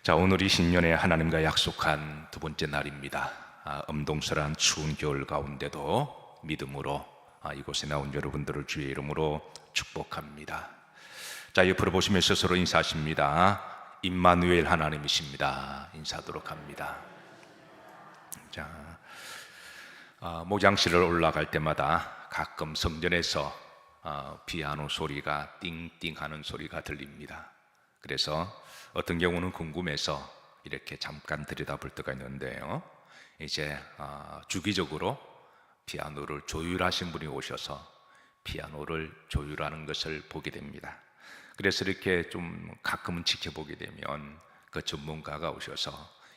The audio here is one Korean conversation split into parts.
자, 오늘이 신년에 하나님과 약속한 두 번째 날입니다. 엄동설한 추운 겨울 가운데도 믿음으로 이곳에 나온 여러분들을 주의 이름으로 축복합니다. 자, 옆으로 보시면 스스로 인사하십니다. 임마누엘 하나님이십니다. 인사하도록 합니다. 자, 목양실을 올라갈 때마다 가끔 성전에서 피아노 소리가 띵띵하는 소리가 들립니다. 그래서 어떤 경우는 궁금해서 이렇게 잠깐 들여다볼 때가 있는데요, 이제 주기적으로 피아노를 조율하신 분이 오셔서 피아노를 조율하는 것을 보게 됩니다. 그래서 이렇게 좀 가끔은 지켜보게 되면 그 전문가가 오셔서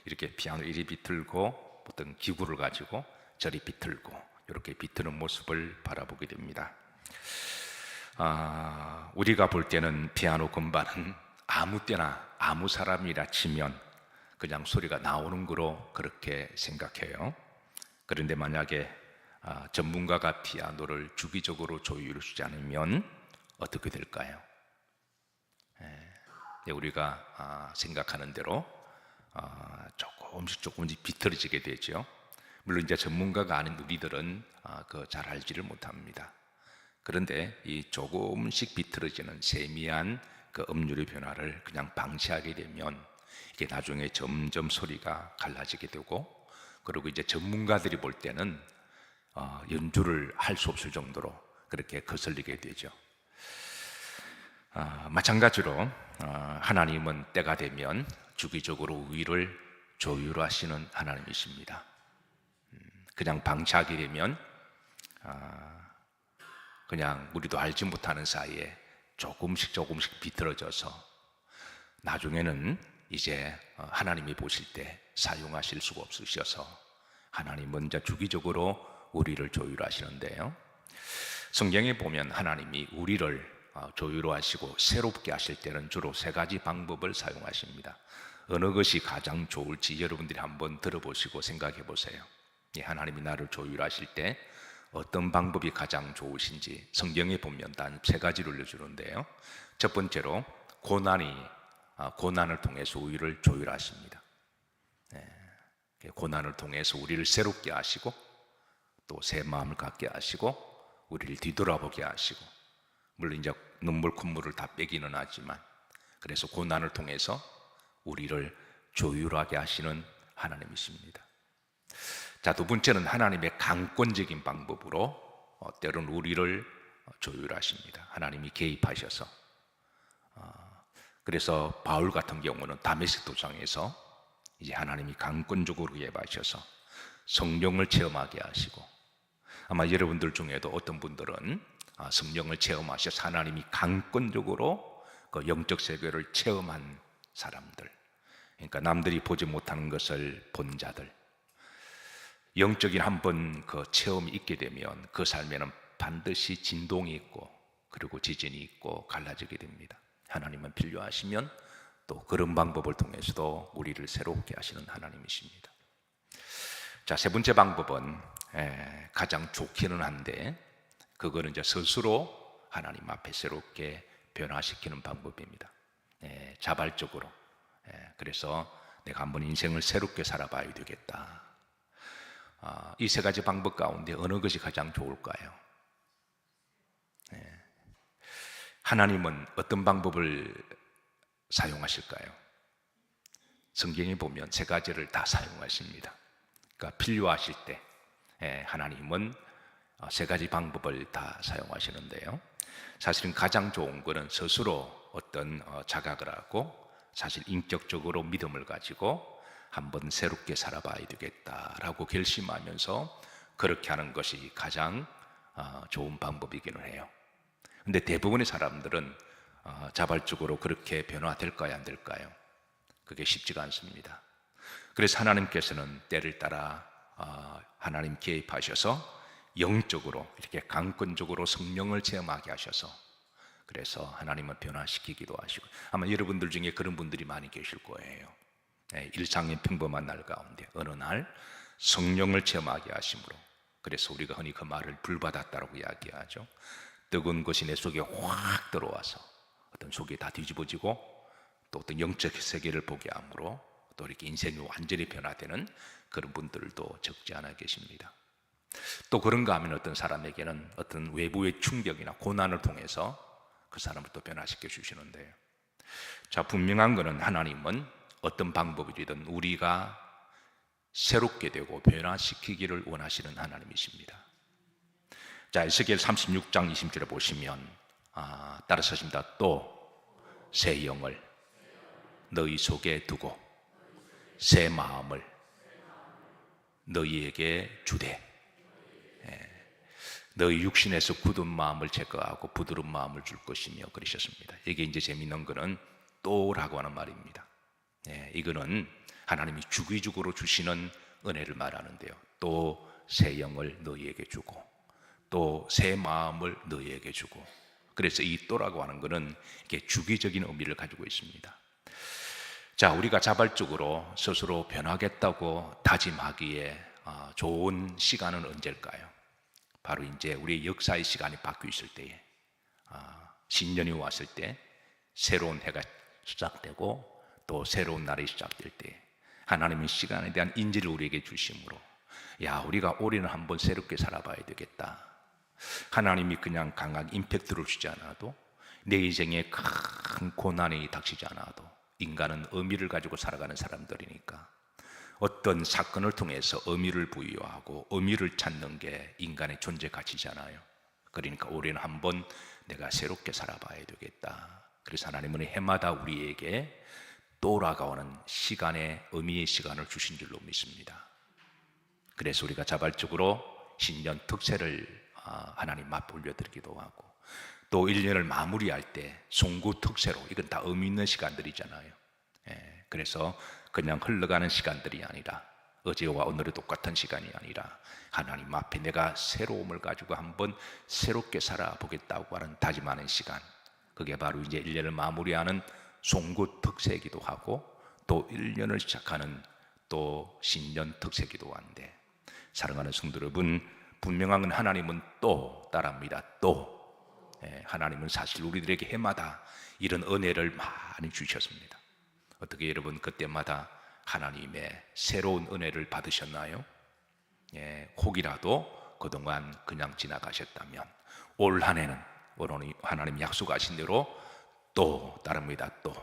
이렇게 피아노 이리 비틀고 어떤 기구를 가지고 저리 비틀고 이렇게 비트는 모습을 바라보게 됩니다. 우리가 볼 때는 피아노 건반은 아무 때나 아무 사람이라 치면 그냥 소리가 나오는 거로 그렇게 생각해요. 그런데 만약에 전문가가 피아노를 주기적으로 조율해 주지 않으면 어떻게 될까요? 우리가 생각하는 대로 조금씩 비틀어지게 되죠. 물론 이제 전문가가 아닌 우리들은 잘 알지를 못합니다. 그런데 이 조금씩 비틀어지는 세미한 그 음률의 변화를 그냥 방치하게 되면 이게 나중에 점점 소리가 갈라지게 되고, 그리고 이제 전문가들이 볼 때는 연주를 할 수 없을 정도로 그렇게 거슬리게 되죠. 마찬가지로 하나님은 때가 되면 주기적으로 우리를 조율하시는 하나님이십니다. 그냥 방치하게 되면 그냥 우리도 알지 못하는 사이에 조금씩 비틀어져서 나중에는 이제 하나님이 보실 때 사용하실 수가 없으셔서 하나님은 이제 주기적으로 우리를 조율하시는데요, 성경에 보면 하나님이 우리를 조율하시고 새롭게 하실 때는 주로 세 가지 방법을 사용하십니다. 어느 것이 가장 좋을지 여러분들이 한번 들어보시고 생각해 보세요. 하나님이 나를 조율하실 때 어떤 방법이 가장 좋으신지 성경에 보면 단 세 가지를 알려주는데요, 첫 번째로 고난을 통해서 우리를 조율하십니다. 고난을 통해서 우리를 새롭게 하시고 또 새 마음을 갖게 하시고 우리를 뒤돌아보게 하시고, 물론 이제 눈물 콧물을 다 빼기는 하지만 그래서 고난을 통해서 우리를 조율하게 하시는 하나님이십니다. 자, 두 번째는 하나님의 강권적인 방법으로 때로는 우리를 조율하십니다. 하나님이 개입하셔서 그래서 바울 같은 경우는 다메섹 도상에서 이제 하나님이 강권적으로 개입하셔서 성령을 체험하게 하시고, 아마 여러분들 중에도 어떤 분들은 성령을 체험하셔서 하나님이 강권적으로 그 영적 세계를 체험한 사람들, 그러니까 남들이 보지 못하는 것을 본 자들, 영적인 한번 그 체험이 있게 되면 그 삶에는 반드시 진동이 있고 그리고 지진이 있고 갈라지게 됩니다. 하나님은 필요하시면 또 그런 방법을 통해서도 우리를 새롭게 하시는 하나님이십니다. 자, 세 번째 방법은 가장 좋기는 한데 그거는 이제 스스로 하나님 앞에 새롭게 변화시키는 방법입니다. 자발적으로. 그래서 내가 한번 인생을 새롭게 살아봐야 되겠다. 이 세 가지 방법 가운데 어느 것이 가장 좋을까요? 하나님은 어떤 방법을 사용하실까요? 성경에 보면 세 가지를 다 사용하십니다. 그러니까 필요하실 때 하나님은 세 가지 방법을 다 사용하시는데요, 사실은 가장 좋은 것은 스스로 어떤 자각을 하고 사실 인격적으로 믿음을 가지고 한번 새롭게 살아봐야 되겠다라고 결심하면서 그렇게 하는 것이 가장 좋은 방법이기는 해요. 근데 대부분의 사람들은 자발적으로 그렇게 변화될까요, 안 될까요? 그게 쉽지가 않습니다. 그래서 하나님께서는 때를 따라 하나님 개입하셔서 영적으로 이렇게 강권적으로 성령을 체험하게 하셔서 그래서 하나님을 변화시키기도 하시고, 아마 여러분들 중에 그런 분들이 많이 계실 거예요. 일상의 평범한 날 가운데 어느 날 성령을 체험하게 하심으로, 그래서 우리가 흔히 그 말을 불받았다라고 이야기하죠. 뜨거운 것이 내 속에 확 들어와서 어떤 속이 다 뒤집어지고 또 어떤 영적 세계를 보게 함으로 또 이렇게 인생이 완전히 변화되는 그런 분들도 적지 않아 계십니다. 또 그런가 하면 어떤 사람에게는 어떤 외부의 충격이나 고난을 통해서 그 사람을 또 변화시켜 주시는데요. 자, 분명한 것은 하나님은 어떤 방법이든 우리가 새롭게 되고 변화시키기를 원하시는 하나님이십니다. 자, 에스겔 36장 20절에 보시면 따라서 하십니다. 또 새 영을 너희 속에 두고 새 마음을 너희에게 주되 너희 육신에서 굳은 마음을 제거하고 부드러운 마음을 줄 것이며 그러셨습니다. 이게 이제 재미있는 거는 또라고 하는 말입니다. 이거는 하나님이 주기적으로 주시는 은혜를 말하는데요. 또 새 영을 너희에게 주고 또 새 마음을 너희에게 주고, 그래서 이 또라고 하는 것은 이게 주기적인 의미를 가지고 있습니다. 자, 우리가 자발적으로 스스로 변하겠다고 다짐하기에 좋은 시간은 언제일까요? 바로 이제 우리의 역사의 시간이 바뀌어 있을 때에, 신년이 왔을 때 새로운 해가 시작되고 또 새로운 날이 시작될 때 하나님의 시간에 대한 인지를 우리에게 주심으로, 야, 우리가 올해는 한번 새롭게 살아봐야 되겠다. 하나님이 그냥 강한 임팩트를 주지 않아도, 내 인생에 큰 고난이 닥치지 않아도 인간은 의미를 가지고 살아가는 사람들이니까 어떤 사건을 통해서 의미를 부여하고 의미를 찾는 게 인간의 존재 가치잖아요. 그러니까 올해는 한번 내가 새롭게 살아봐야 되겠다. 그래서 하나님은 해마다 우리에게 돌아가오는 시간의 의미의 시간을 주신 줄로 믿습니다. 그래서 우리가 자발적으로 신년 특세를 하나님 맛 올려드리기도 하고, 또 1년을 마무리할 때 송구 특세로, 이건 다 의미 있는 시간들이잖아요. 그래서 그냥 흘러가는 시간들이 아니라, 어제와 오늘이 똑같은 시간이 아니라 하나님 앞에 내가 새로움을 가지고 한번 새롭게 살아보겠다고 하는 다짐하는 시간, 그게 바로 이제 1년을 마무리하는 송구 특세이기도 하고 또 1년을 시작하는 또 신년 특세이기도 한데, 사랑하는 성도 여러분, 분명한 건 하나님은 또 따라합니다. 또 하나님은 사실 우리들에게 해마다 이런 은혜를 많이 주셨습니다. 어떻게 여러분 그때마다 하나님의 새로운 은혜를 받으셨나요? 혹이라도 그동안 그냥 지나가셨다면 올 한 해는 하나님 약속하신 대로 또 따릅니다. 또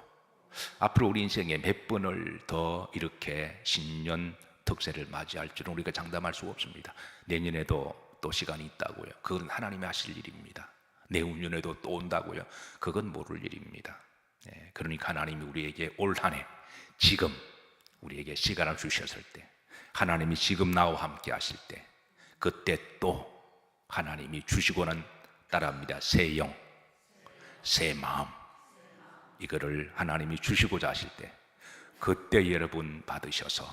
앞으로 우리 인생에 몇 번을 더 이렇게 신년 특세를 맞이할 줄은 우리가 장담할 수 없습니다. 내년에도 또 시간이 있다고요. 그건 하나님이 하실 일입니다. 내후년에도 또 온다고요. 그건 모를 일입니다. 그러니까 하나님이 우리에게 올 한 해 지금 우리에게 시간을 주셨을 때, 하나님이 지금 나와 함께 하실 때, 그때 또 하나님이 주시고는 따라합니다. 새 영, 새 마음, 이거를 하나님이 주시고자 하실 때, 그때 여러분 받으셔서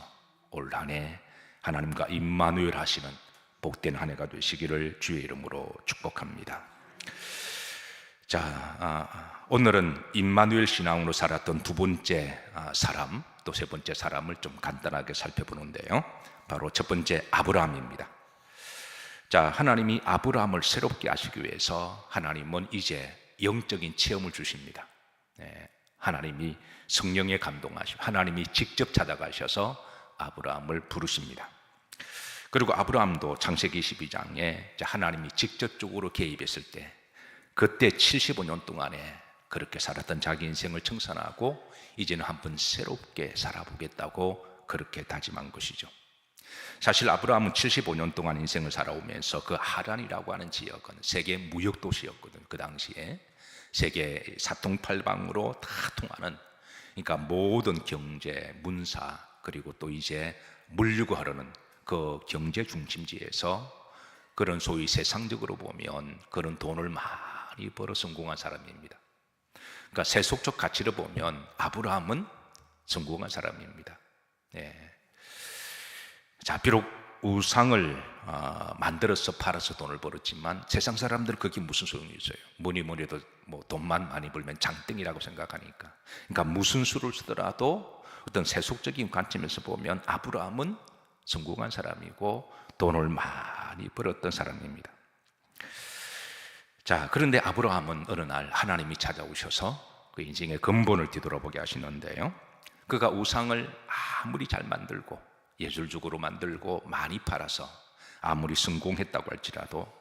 올 한 해 하나님과 임마누엘 하시는 복된 한 해가 되시기를 주의 이름으로 축복합니다. 자, 오늘은 임마누엘 신앙으로 살았던 두 번째 사람, 또 세 번째 사람을 좀 간단하게 살펴보는데요. 바로 첫 번째 아브라함입니다. 자, 하나님이 아브라함을 새롭게 하시기 위해서 하나님은 이제 영적인 체험을 주십니다. 하나님이 성령에 감동하시고 하나님이 직접 찾아가셔서 아브라함을 부르십니다. 그리고 아브라함도 창세기 12장에 하나님이 직접적으로 개입했을 때, 그때 75년 동안에 그렇게 살았던 자기 인생을 청산하고 이제는 한번 새롭게 살아보겠다고 그렇게 다짐한 것이죠. 사실 아브라함은 75년 동안 인생을 살아오면서 그 하란이라고 하는 지역은 세계 무역 도시였거든. 그 당시에 세계 사통팔방으로 다 통하는, 그러니까 모든 경제, 문사, 그리고 또 이제 물류가 흐르는 그 경제 중심지에서 그런 소위 세상적으로 보면 그런 돈을 많이 벌어 성공한 사람입니다. 그러니까 세속적 가치로 보면 아브라함은 성공한 사람입니다. 자, 비록 우상을 만들어서 팔아서 돈을 벌었지만 세상 사람들은 그게 무슨 소용이 있어요? 뭐니 해도 뭐 돈만 많이 벌면 장땡이라고 생각하니까. 그러니까 무슨 수를 쓰더라도 어떤 세속적인 관점에서 보면 아브라함은 성공한 사람이고 돈을 많이 벌었던 사람입니다. 자, 그런데 아브라함은 어느 날 하나님이 찾아오셔서 그 인생의 근본을 뒤돌아보게 하시는데요. 그가 우상을 아무리 잘 만들고 예술적으로 만들고 많이 팔아서 아무리 성공했다고 할지라도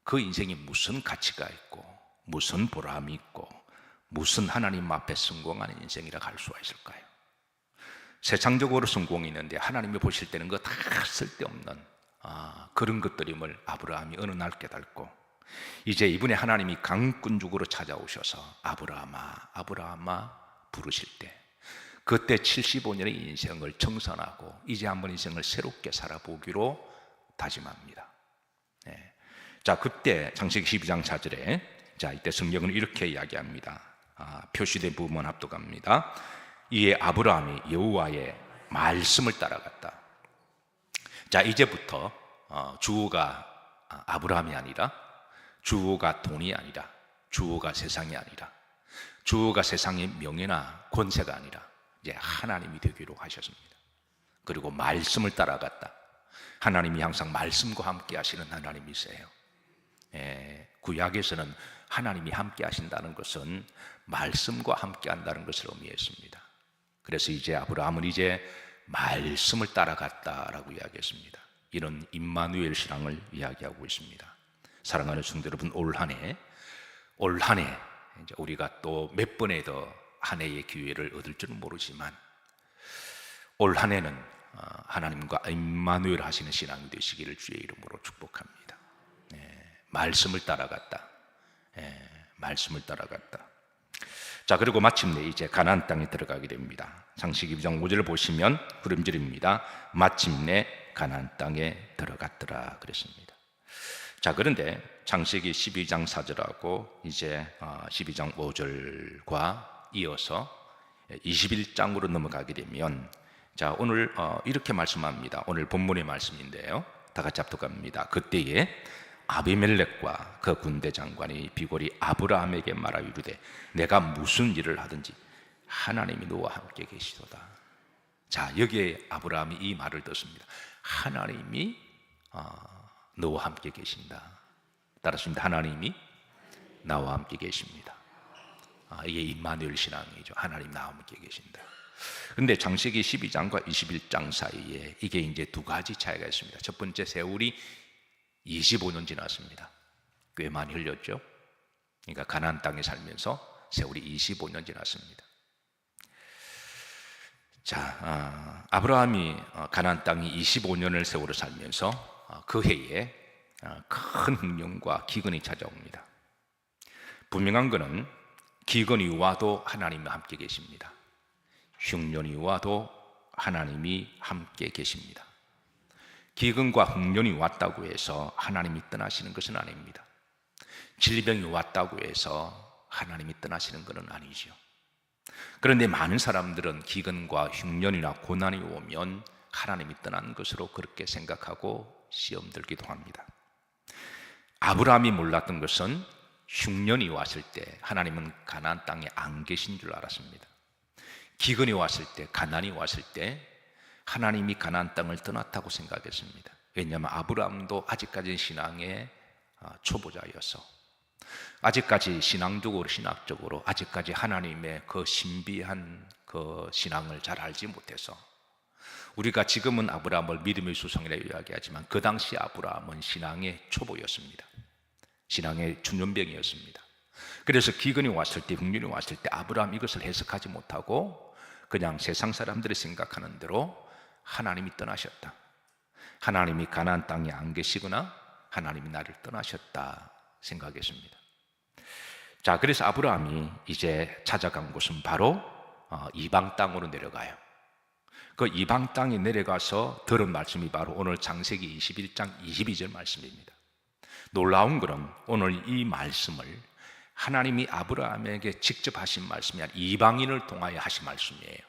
그 인생이 무슨 가치가 있고 무슨 보람이 있고 무슨 하나님 앞에 성공하는 인생이라 할 수가 있을까요? 세상적으로 성공이 있는데 하나님이 보실 때는 그거 다 쓸데없는 그런 것들임을 아브라함이 어느 날 깨닫고, 이제 이분의 하나님이 강군죽으로 찾아오셔서 아브라함아 아브라함아 부르실 때, 그때 75년의 인생을 청산하고 이제 한번 인생을 새롭게 살아보기로 다짐합니다. 네. 자, 그때 창세기 12장 4절에 이때 성경은 이렇게 이야기합니다. 표시된 부분 합독합니다. 이에 아브라함이 여호와의 말씀을 따라갔다. 자, 이제부터 주어가 아브라함이 아니라, 주어가 돈이 아니라, 주어가 세상이 아니라, 주어가 세상의 명예나 권세가 아니라 이제 하나님이 되기로 하셨습니다. 그리고 말씀을 따라갔다. 하나님이 항상 말씀과 함께 하시는 하나님이세요. 구약에서는 하나님이 함께 하신다는 것은 말씀과 함께 한다는 것을 의미했습니다. 그래서 이제 아브라함은 이제 말씀을 따라갔다라고 이야기했습니다. 이런 임마누엘 신앙을 이야기하고 있습니다. 사랑하는 성도 여러분, 올 한 해 이제 우리가 또 몇 번에 더 한 해의 기회를 얻을 줄은 모르지만, 올 한 해는 하나님과 임마누엘 하시는 신앙이 되시기를 주의 이름으로 축복합니다. 말씀을 따라갔다. 말씀을 따라갔다. 자, 그리고 마침내 이제 가나안 땅에 들어가게 됩니다. 창세기 2장 5절을 보시면 구름절입니다. 마침내 가나안 땅에 들어갔더라 그랬습니다. 자, 그런데 창세기 12장 4절하고 이제 12장 5절과 이어서 21장으로 넘어가게 되면, 자, 오늘 이렇게 말씀합니다. 오늘 본문의 말씀인데요, 다 같이 합독합니다. 그때에 아비멜렉과 그 군대 장관이 비골이 아브라함에게 말하 이르되 내가 무슨 일을 하든지 하나님이 너와 함께 계시도다. 자, 여기에 아브라함이 이 말을 듣습니다. 하나님이 너와 함께 계신다. 따랐습니다. 하나님이 나와 함께 계십니다. 이게 임마누엘 신앙이죠. 하나님 나와 함께 계신다. 그런데 창세기 12장과 21장 사이에 이게 이제 두 가지 차이가 있습니다. 첫 번째, 세월이 25년 지났습니다. 꽤 많이 흘렸죠. 그러니까 가나안 땅에 살면서 세월이 25년 지났습니다. 자, 아브라함이 가나안 땅에 25년을 세월을 살면서 그 해에 큰 흉년과 기근이 찾아옵니다. 분명한 것은 기근이 와도 하나님이 함께 계십니다. 흉년이 와도 하나님이 함께 계십니다. 기근과 흉년이 왔다고 해서 하나님이 떠나시는 것은 아닙니다. 질병이 왔다고 해서 하나님이 떠나시는 것은 아니죠. 그런데 많은 사람들은 기근과 흉년이나 고난이 오면 하나님이 떠난 것으로 그렇게 생각하고 시험 들기도 합니다. 아브라함이 몰랐던 것은 흉년이 왔을 때 하나님은 가나안 땅에 안 계신 줄 알았습니다. 기근이 왔을 때, 가난이 왔을 때 하나님이 가나안 땅을 떠났다고 생각했습니다. 왜냐하면 아브라함도 아직까지 신앙의 초보자였어. 아직까지 신학적으로 아직까지 하나님의 그 신비한 그 신앙을 잘 알지 못해서, 우리가 지금은 아브라함을 믿음의 수성이라고 이야기하지만 그 당시 아브라함은 신앙의 초보였습니다. 신앙의 중년병이었습니다. 그래서 기근이 왔을 때, 흉년이 왔을 때 아브라함 이것을 해석하지 못하고 그냥 세상 사람들이 생각하는 대로 하나님이 떠나셨다, 하나님이 가나안 땅에 안 계시거나 하나님이 나를 떠나셨다 생각했습니다. 자, 그래서 아브라함이 이제 찾아간 곳은 바로 이방 땅으로 내려가요. 그 이방 땅에 내려가서 들은 말씀이 바로 오늘 창세기 21장 22절 말씀입니다. 놀라운 것은 오늘 이 말씀을 하나님이 아브라함에게 직접 하신 말씀이 아니라 이방인을 통하여 하신 말씀이에요.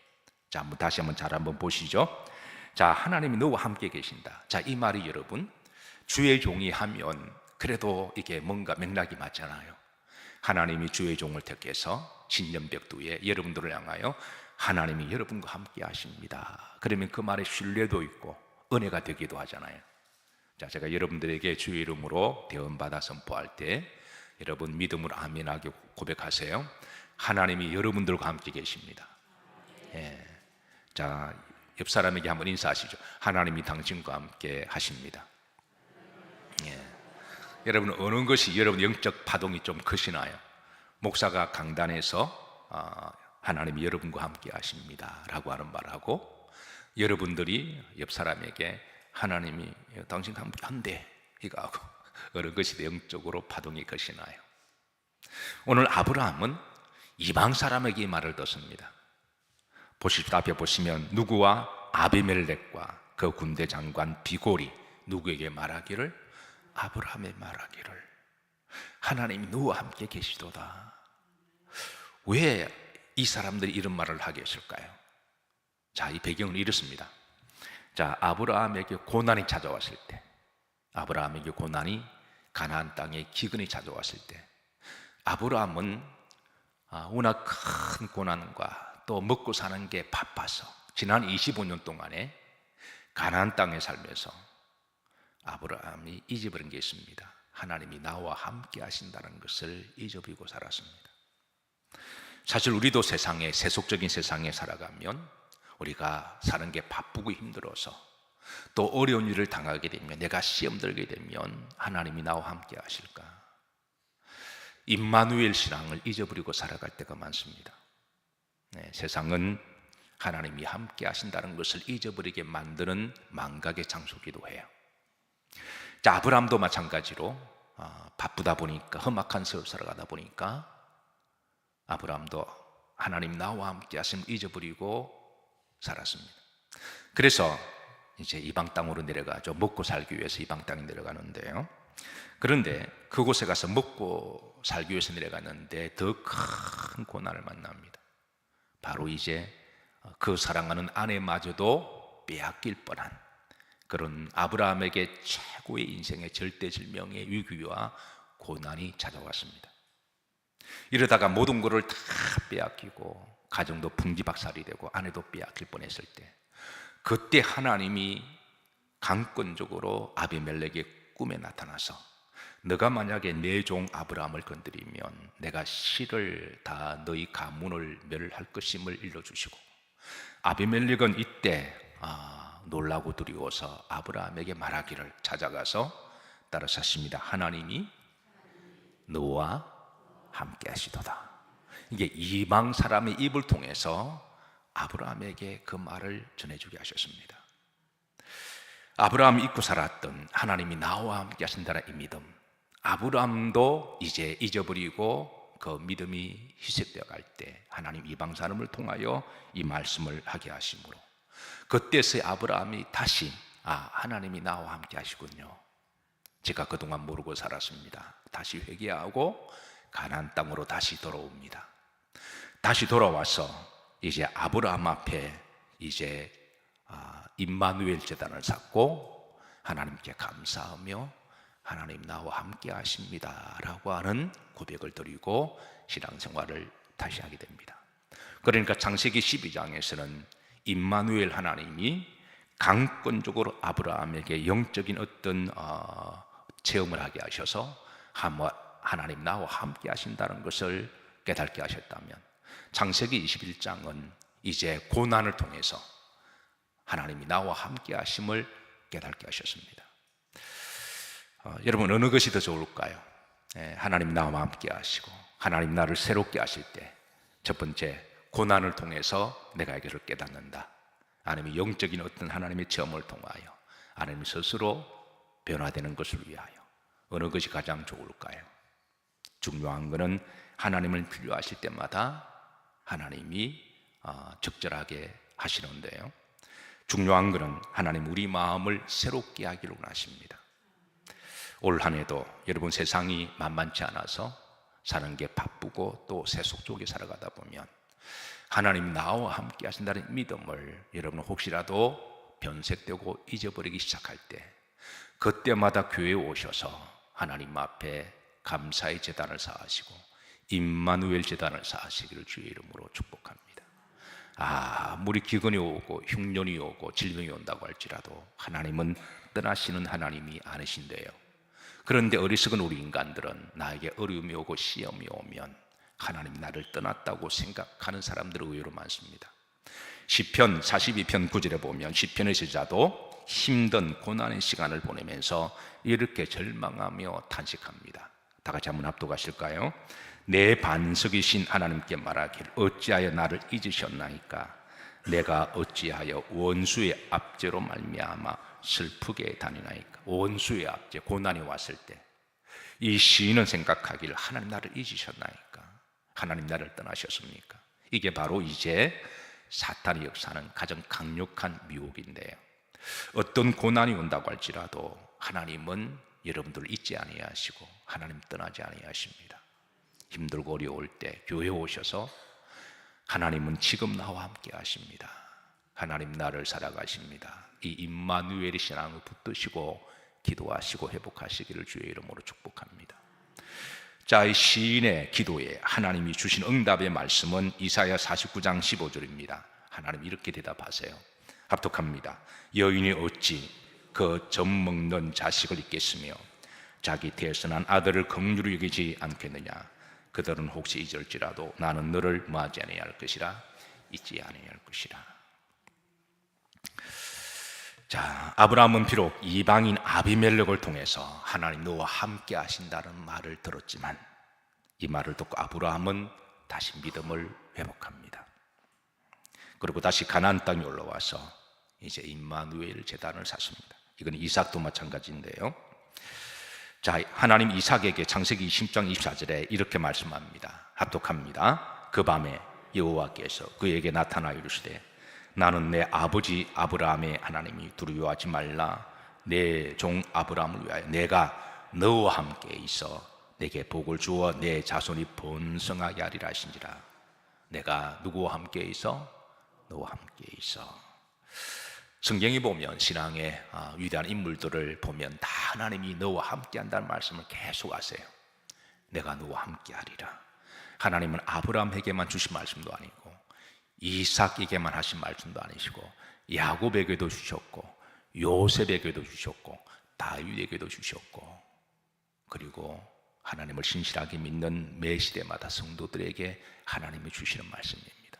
자, 다시 한번 잘 한번 보시죠. 자, 하나님이 너와 함께 계신다. 자, 이 말이 여러분 주의 종이 하면 그래도 이게 뭔가 맥락이 맞잖아요. 하나님이 주의 종을 택해서 신년벽두에 여러분들을 향하여 하나님이 여러분과 함께 하십니다. 그러면 그 말에 신뢰도 있고 은혜가 되기도 하잖아요. 자, 제가 여러분들에게 주의 이름으로 대언받아 선포할 때 여러분 믿음으로 아멘하게 고백하세요. 하나님이 여러분들과 함께 계십니다. 예. 자, 옆 사람에게 한번 인사하시죠. 하나님이 당신과 함께 하십니다. 예. 여러분, 어느 것이 여러분 영적 파동이 좀 크시나요? 목사가 강단에서 하나님이 여러분과 함께 하십니다 라고 하는 말하고, 여러분들이 옆 사람에게 하나님이 당신과 함께 한대 이거 하고, 어느 것이 영적으로 파동이 크시나요? 오늘 아브라함은 이방 사람에게 이 말을 듣습니다. 보십시오. 앞에 보시면 누구와 아비멜렉과 그 군대 장관 비골이 누구에게 말하기를? 아브라함에 말하기를 하나님이 너와 함께 계시도다. 왜 이 사람들이 이런 말을 하게 했을까요? 자, 이 배경은 이렇습니다. 자, 아브라함에게 고난이 찾아왔을 때, 아브라함에게 고난이, 가나안 땅에 기근이 찾아왔을 때, 아브라함은 워낙 큰 고난과 또 먹고 사는 게 바빠서 지난 25년 동안에 가나안 땅에 살면서 아브라함이 잊어버린 게 있습니다. 하나님이 나와 함께 하신다는 것을 잊어버리고 살았습니다. 사실 우리도 세상에, 세속적인 세상에 살아가면 우리가 사는 게 바쁘고 힘들어서 또 어려운 일을 당하게 되면, 내가 시험 들게 되면 하나님이 나와 함께 하실까? 임마누엘 신앙을 잊어버리고 살아갈 때가 많습니다. 네, 세상은 하나님이 함께 하신다는 것을 잊어버리게 만드는 망각의 장소기도 해요. 자, 아브라함도 마찬가지로 바쁘다 보니까, 험악한 세월 살아가다 보니까 아브라함도 하나님 나와 함께 하심을 잊어버리고 살았습니다. 그래서 이제 이방 땅으로 내려가죠. 먹고 살기 위해서 이방 땅에 내려가는데요. 그런데 그곳에 가서 먹고 살기 위해서 내려갔는데 더 큰 고난을 만납니다. 바로 이제 그 사랑하는 아내마저도 빼앗길 뻔한 그런 아브라함에게 최고의 인생의 절대질명의 위기와 고난이 찾아왔습니다. 이러다가 모든 것을 다 빼앗기고 가정도 풍지박살이 되고 아내도 빼앗길 뻔했을 때, 그때 하나님이 강권적으로 아비멜렉의 꿈에 나타나서 너가 만약에 내 종 아브라함을 건드리면 내가 실을 다 너희 가문을 멸할 것임을 일러주시고, 아비멜렉은 이때 놀라고 두려워서 아브라함에게 말하기를, 찾아가서 따라서 하십니다. 하나님이 너와 함께 하시도다. 이게 이방 사람의 입을 통해서 아브라함에게 그 말을 전해주게 하셨습니다. 아브라함이 잊고 살았던 하나님이 나와 함께 하신다는 이 믿음, 아브라함도 이제 잊어버리고 그 믿음이 희석되어 갈 때 하나님 이방 사람을 통하여 이 말씀을 하게 하심으로, 그때서야 아브라함이 다시 하나님이 나와 함께 하시군요, 제가 그동안 모르고 살았습니다, 다시 회개하고 가나안 땅으로 다시 돌아옵니다. 다시 돌아와서 이제 아브라함 앞에 이제 임마누엘 제단을 쌓고 하나님께 감사하며 하나님 나와 함께 하십니다 라고 하는 고백을 드리고 신앙생활을 다시 하게 됩니다. 그러니까 창세기 12장에서는 임마누엘 하나님이 강권적으로 아브라함에게 영적인 어떤 체험을 하게 하셔서 하나님 나와 함께 하신다는 것을 깨닫게 하셨다면, 창세기 21장은 이제 고난을 통해서 하나님이 나와 함께 하심을 깨닫게 하셨습니다. 여러분, 어느 것이 더 좋을까요? 하나님 나와 함께 하시고 하나님 나를 새롭게 하실 때, 첫 번째, 고난을 통해서 내가 이것을 깨닫는다, 아니면 영적인 어떤 하나님의 체험을 통하여 하나님 스스로 변화되는 것을 위하여, 어느 것이 가장 좋을까요? 중요한 것은 하나님을 필요하실 때마다 하나님이 적절하게 하시는데요, 중요한 것은 하나님 우리 마음을 새롭게 하기를 원하십니다. 올 한 해도 여러분, 세상이 만만치 않아서 사는 게 바쁘고 또 세속 속에 살아가다 보면 하나님 나와 함께 하신다는 믿음을 여러분 혹시라도 변색되고 잊어버리기 시작할 때, 그때마다 교회에 오셔서 하나님 앞에 감사의 제단을 쌓으시고 임마누엘 제단을 쌓으시기를 주의 이름으로 축복합니다. 아무리 기근이 오고 흉년이 오고 질병이 온다고 할지라도 하나님은 떠나시는 하나님이 아니신데요, 그런데 어리석은 우리 인간들은 나에게 어려움이 오고 시험이 오면 하나님 나를 떠났다고 생각하는 사람들이 의외로 많습니다. 시편 42편 9절에 보면 시편의 저자도 힘든 고난의 시간을 보내면서 이렇게 절망하며 탄식합니다. 다 같이 한번 합독하실까요? 내 반석이신 하나님께 말하길 어찌하여 나를 잊으셨나이까? 내가 어찌하여 원수의 압제로 말미암아 슬프게 다니나이까? 원수의 압제, 고난이 왔을 때 이 시인은 생각하기를 하나님 나를 잊으셨나이까? 하나님 나를 떠나셨습니까? 이게 바로 이제 사탄의 역사는 가장 강력한 미혹인데요. 어떤 고난이 온다고 할지라도 하나님은 여러분들을 잊지 아니하시고 하나님 떠나지 아니하십니다. 힘들고 어려울 때 교회에 오셔서 하나님은 지금 나와 함께 하십니다. 하나님 나를 살아가십니다. 이 임마누엘의 신앙을 붙드시고 기도하시고 회복하시기를 주의 이름으로 축복합니다. 자, 이 시인의 기도에 하나님이 주신 응답의 말씀은 이사야 49장 15절입니다. 하나님 이렇게 대답하세요. 합독합니다. 여인이 어찌 그 젖먹는 자식을 잊겠으며 자기 태어난 아들을 긍휼히 여기지 않겠느냐? 그들은 혹시 잊을지라도 나는 너를 뭐하지 아니할 것이라, 잊지 아니할 것이라. 자, 아브라함은 비록 이방인 아비멜렉을 통해서 하나님 너와 함께 하신다는 말을 들었지만 이 말을 듣고 아브라함은 다시 믿음을 회복합니다. 그리고 다시 가나안 땅에 올라와서 이제 임마누엘 제단을 샀습니다. 이건 이삭도 마찬가지인데요. 자, 하나님 이삭에게 창세기 20장 24절에 이렇게 말씀합니다. 합독합니다. 그 밤에 여호와께서 그에게 나타나 이르시되 나는 내 아버지 아브라함의 하나님이 두려워하지 말라. 내 종 아브라함을 위하여 내가 너와 함께 있어 내게 복을 주어 내 자손이 번성하게 하리라 하신지라. 내가 누구와 함께 있어? 너와 함께 있어. 성경에 보면 신앙의 위대한 인물들을 보면 다 하나님이 너와 함께 한다는 말씀을 계속 하세요. 내가 너와 함께 하리라. 하나님은 아브라함에게만 주신 말씀도 아니고 이삭에게만 하신 말씀도 아니시고 야곱에게도 주셨고 요셉에게도 주셨고 다윗에게도 주셨고 그리고 하나님을 신실하게 믿는 매 시대마다 성도들에게 하나님이 주시는 말씀입니다.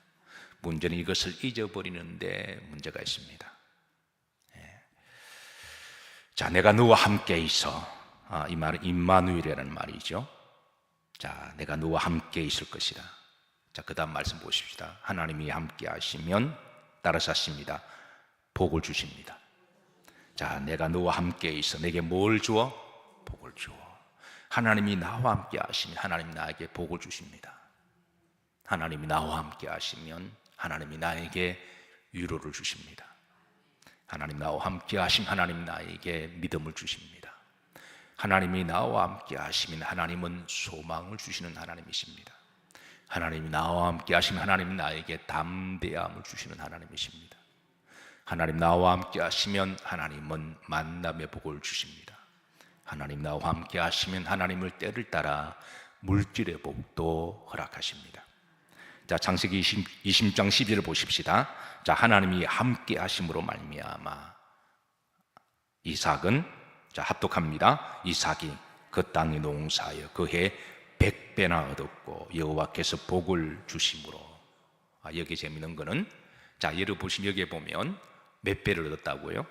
문제는 이것을 잊어버리는데 문제가 있습니다. 자, 내가 너와 함께 있어. 이 말은 임마누엘이라는 말이죠. 자, 내가 너와 함께 있을 것이다. 자, 그 다음 말씀 보십시다. 하나님이 함께 하시면 따라서 하십니다. 복을 주십니다. 자, 내가 너와 함께 있어. 내게 뭘 주어? 복을 주어. 하나님이 나와 함께 하시면 하나님 나에게 복을 주십니다. 하나님이 나와 함께 하시면 하나님이 나에게 위로를 주십니다. 하나님 나와 함께 하시면 하나님 나에게 믿음을 주십니다. 하나님이 나와 함께 하시면 하나님은 소망을 주시는 하나님이십니다. 하나님이 나와 함께 하시면 하나님 나에게 담대함을 주시는 하나님이십니다. 하나님 나와 함께 하시면 하나님은 만남의 복을 주십니다. 하나님 나와 함께 하시면 하나님을 때를 따라 물질의 복도 허락하십니다. 자, 창세기 20장 12절을 보십시다. 자, 하나님이 함께 하심으로 말미암아 이삭은, 자, 합독합니다. 이삭이 그 땅에 농사하여 그해 100배나 얻었고 여호와께서 복을 주심으로. 여기 재미있는 거는, 자, 여러분 보시면 여기에 보면 몇 배를 얻었다고요?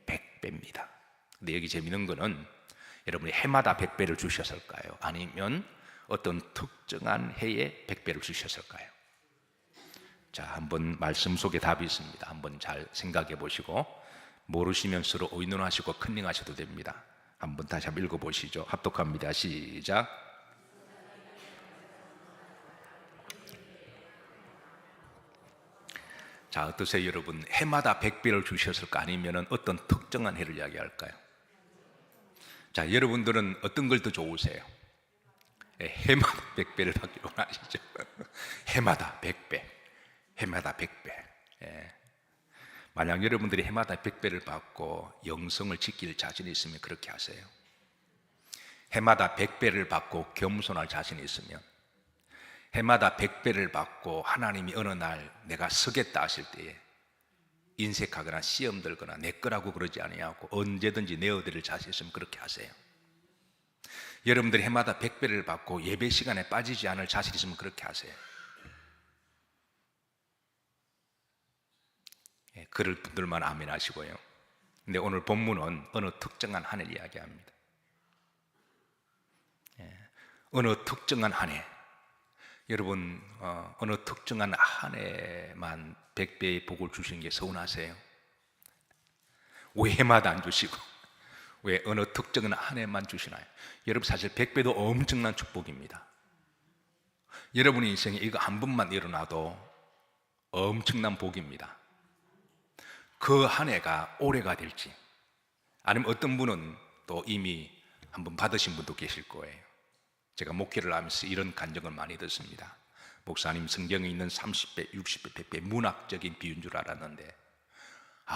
100배입니다. 근데 여기 재미있는 거는 여러분이 해마다 100배를 주셨을까요? 아니면 어떤 특정한 해에 100배를 주셨을까요? 자, 한번 말씀 속에 답이 있습니다. 한번 잘 생각해 보시고 모르시면 서로 의논하시고 컨닝하셔도 됩니다. 한번 다시 한번 읽어보시죠. 합독합니다. 시작. 자, 어떠세요 여러분? 해마다 100배를 주셨을까? 아니면 어떤 특정한 해를 이야기할까요? 자, 여러분들은 어떤 걸 더 좋으세요? 해마다 100배를 받기를 원하시죠? 해마다 100배, 해마다 100배. 만약 여러분들이 해마다 100배를 받고 영성을 지킬 자신이 있으면 그렇게 하세요. 해마다 100배를 받고 겸손할 자신이 있으면, 해마다 100배를 받고 하나님이 어느 날 내가 서겠다 하실 때에 인색하거나 시험 들거나 내 거라고 그러지 아니하고 언제든지 내어드릴 자신 있으면 그렇게 하세요. 여러분들이 해마다 100배를 받고 예배 시간에 빠지지 않을 자신 있으면 그렇게 하세요. 그럴 분들만 아멘 하시고요. 근데 오늘 본문은 어느 특정한 한 해를 이야기합니다. 어느 특정한 한 해, 여러분 어느 특정한 한 해만 100배의 복을 주시는 게 서운하세요? 왜 해마다 안 주시고 왜 어느 특정한 한 해만 주시나요? 여러분 사실 100배도 엄청난 축복입니다. 여러분의 인생에 이거 한 번만 일어나도 엄청난 복입니다. 그 한 해가 올해가 될지, 아니면 어떤 분은 또 이미 한번 받으신 분도 계실 거예요. 제가 목회를 하면서 이런 간증을 많이 듣습니다. 목사님, 성경에 있는 30배, 60배, 100배 문학적인 비유인 줄 알았는데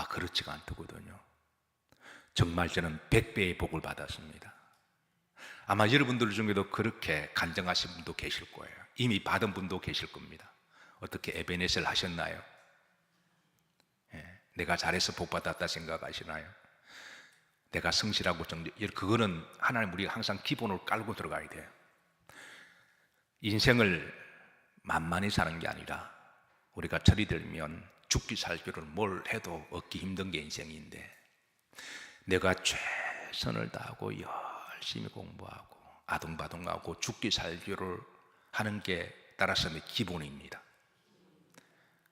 그렇지가 않더군요. 정말 저는 100배의 복을 받았습니다. 아마 여러분들 중에도 그렇게 간증하신 분도 계실 거예요. 이미 받은 분도 계실 겁니다. 어떻게 에베네셀 하셨나요? 내가 잘해서 복 받았다 생각하시나요? 내가 성실하고 그거는 하나님 우리가 항상 기본으로 깔고 들어가야 돼요. 인생을 만만히 사는 게 아니라 우리가 철이 들면 죽기 살기를 뭘 해도 얻기 힘든 게 인생인데, 내가 최선을 다하고 열심히 공부하고 아둥바둥하고 죽기 살기를 하는 게 따라서는 기본입니다.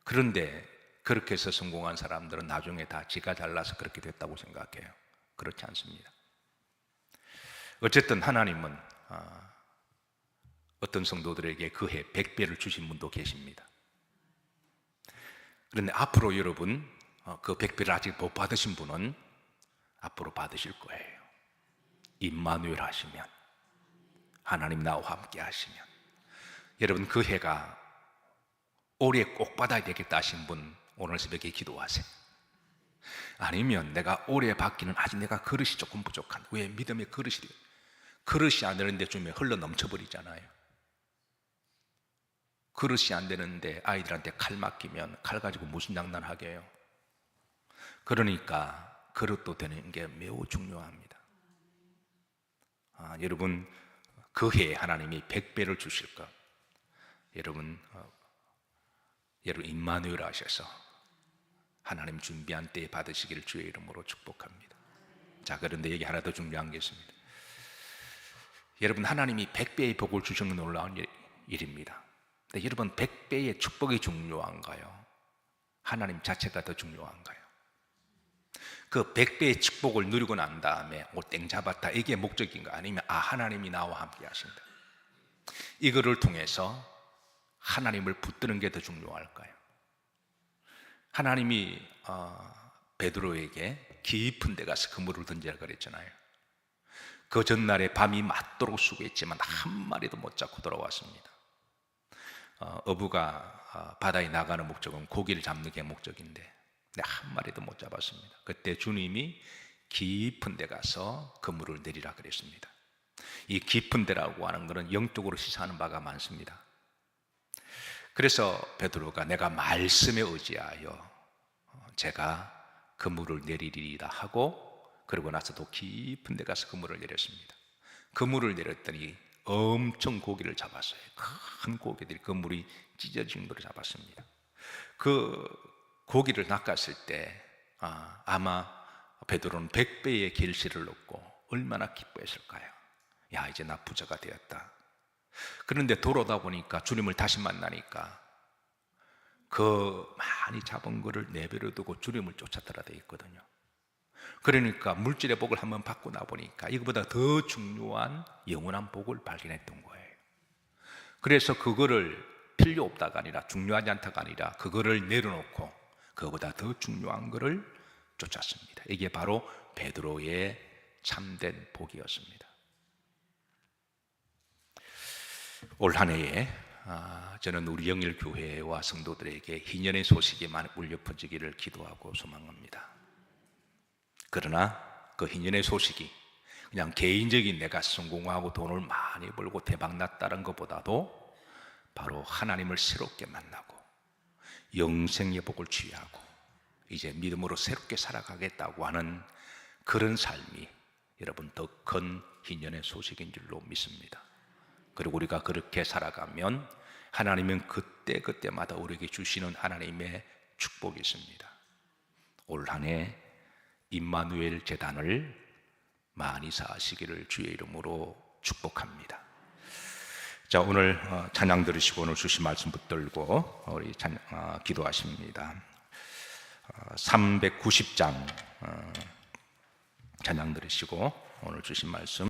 그런데 그렇게 해서 성공한 사람들은 나중에 다 지가 잘나서 그렇게 됐다고 생각해요. 그렇지 않습니다. 어쨌든 하나님은 어떤 성도들에게 그 해 100배를 주신 분도 계십니다. 그런데 앞으로 여러분 그 100배를 아직 못 받으신 분은 앞으로 받으실 거예요. 임마누엘 하시면, 하나님 나와 함께 하시면. 여러분 그 해가 올해 꼭 받아야 되겠다 하신 분 오늘 새벽에 기도하세요. 아니면 내가 올해 받기는 아직 내가 그릇이 조금 부족한, 왜 믿음의 그릇이 안 되는데 좀 흘러 넘쳐버리잖아요. 그릇이 안 되는데 아이들한테 칼 맡기면 칼 가지고 무슨 장난하게 해요? 그러니까 그릇도 되는 게 매우 중요합니다. 여러분 그 해에 하나님이 100배를 주실 것, 여러분 임마누엘 하셔서 하나님 준비한 때에 받으시기를 주의 이름으로 축복합니다. 자, 그런데 여기 하나 더 중요한 게 있습니다. 여러분 하나님이 100배의 복을 주시는 놀라운 일입니다. 근데 여러분 100배의 축복이 중요한가요? 하나님 자체가 더 중요한가요? 그 100배의 축복을 누리고 난 다음에 땡 잡았다 이게 목적인가? 아니면 하나님이 나와 함께 하신다, 이거를 통해서 하나님을 붙드는 게 더 중요할까요? 하나님이 베드로에게 깊은 데 가서 그물을 던지라 그랬잖아요. 그 전날에 밤이 맞도록 수고했지만 한 마리도 못 잡고 돌아왔습니다. 어부가 바다에 나가는 목적은 고기를 잡는 게 목적인데 한 마리도 못 잡았습니다. 그때 주님이 깊은 데 가서 그물을 내리라 그랬습니다. 이 깊은 데라고 하는 것은 영적으로 시사하는 바가 많습니다. 그래서 베드로가 내가 말씀에 의지하여 제가 그물을 내리리라 하고, 그러고 나서 또 깊은 데 가서 그물을 내렸습니다. 그물을 내렸더니 엄청 고기를 잡았어요. 큰 고기들이 그물이 찢어진 걸 잡았습니다. 그 고기를 낚았을 때 아마 베드로는 100배의 결실을 얻고 얼마나 기뻐했을까요? 야, 이제 나 부자가 되었다. 그런데 돌아오다 보니까 주님을 다시 만나니까 그 많이 잡은 거를 내버려 두고 주님을 쫓아더라 되어 있거든요. 그러니까 물질의 복을 한번 받고 나 보니까 이거보다 더 중요한 영원한 복을 발견했던 거예요. 그래서 그거를 필요 없다가 아니라, 중요하지 않다가 아니라 그거를 내려놓고 그거보다 더 중요한 거를 쫓았습니다. 이게 바로 베드로의 참된 복이었습니다. 올 한 해에 저는 우리 영일교회와 성도들에게 희년의 소식이 많이 울려 퍼지기를 기도하고 소망합니다. 그러나 그 희년의 소식이 그냥 개인적인 내가 성공하고 돈을 많이 벌고 대박났다는 것보다도 바로 하나님을 새롭게 만나고 영생의 복을 취하고 이제 믿음으로 새롭게 살아가겠다고 하는 그런 삶이 여러분 더 큰 희년의 소식인 줄로 믿습니다. 그리고 우리가 그렇게 살아가면 하나님은 그때그때마다 우리에게 주시는 하나님의 축복이 있습니다. 올 한 해 임마누엘 재단을 많이 쌓으시기를 주의 이름으로 축복합니다. 자, 오늘 찬양 들으시고 오늘 주신 말씀 붙들고 우리 기도하십니다. 390장 찬양 들으시고 오늘 주신 말씀